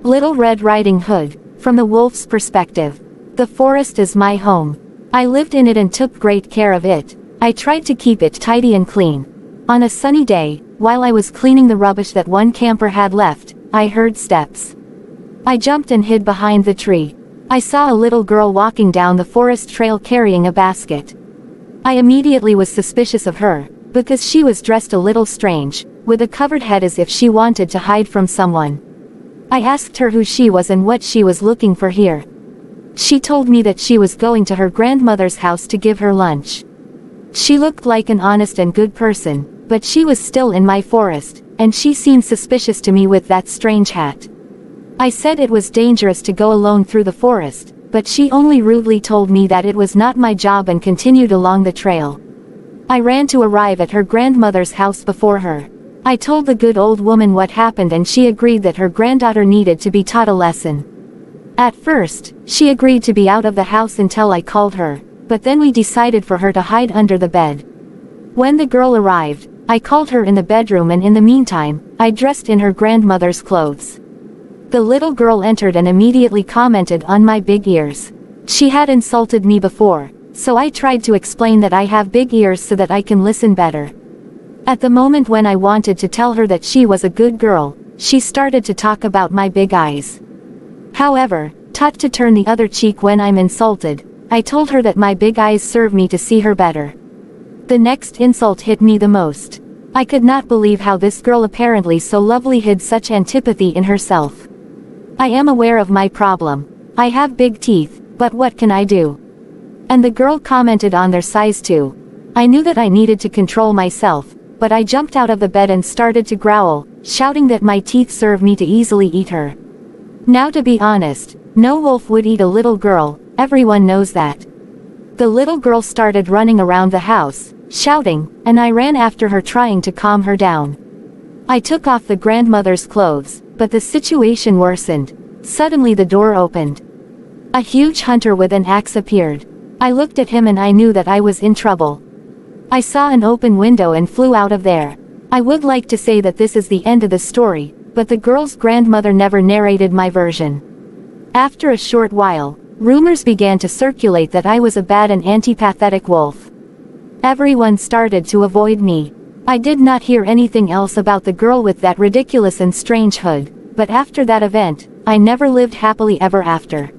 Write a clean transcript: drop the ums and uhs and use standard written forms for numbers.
Little Red Riding Hood, from the wolf's perspective. The forest is my home. I lived in it and took great care of it. I tried to keep it tidy and clean. On a sunny day, while I was cleaning the rubbish that one camper had left, I heard steps. I jumped and hid behind the tree. I saw a little girl walking down the forest trail carrying a basket. I immediately was suspicious of her, because she was dressed a little strange, with a covered head as if she wanted to hide from someone. I asked her who she was and what she was looking for here. She told me that she was going to her grandmother's house to give her lunch. She looked like an honest and good person, but she was still in my forest, and she seemed suspicious to me with that strange hat. I said it was dangerous to go alone through the forest, but she only rudely told me that it was not my job and continued along the trail. I ran to arrive at her grandmother's house before her. I told the good old woman what happened and she agreed that her granddaughter needed to be taught a lesson. At first, she agreed to be out of the house until I called her, but then we decided for her to hide under the bed. When the girl arrived, I called her in the bedroom and in the meantime, I dressed in her grandmother's clothes. The little girl entered and immediately commented on my big ears. She had insulted me before, so I tried to explain that I have big ears so that I can listen better. At the moment when I wanted to tell her that she was a good girl, she started to talk about my big eyes. However, taught to turn the other cheek when I'm insulted, I told her that my big eyes serve me to see her better. The next insult hit me the most. I could not believe how this girl apparently so lovely hid such antipathy in herself. I am aware of my problem. I have big teeth, but what can I do? And the girl commented on their size too. I knew that I needed to control myself, but I jumped out of the bed and started to growl, shouting that my teeth serve me to easily eat her. Now to be honest, no wolf would eat a little girl, everyone knows that. The little girl started running around the house, shouting, and I ran after her trying to calm her down. I took off the grandmother's clothes, but the situation worsened. Suddenly the door opened. A huge hunter with an axe appeared. I looked at him and I knew that I was in trouble. I saw an open window and flew out of there. I would like to say that this is the end of the story, but the girl's grandmother never narrated my version. After a short while, rumors began to circulate that I was a bad and antipathetic wolf. Everyone started to avoid me. I did not hear anything else about the girl with that ridiculous and strange hood, but after that event, I never lived happily ever after.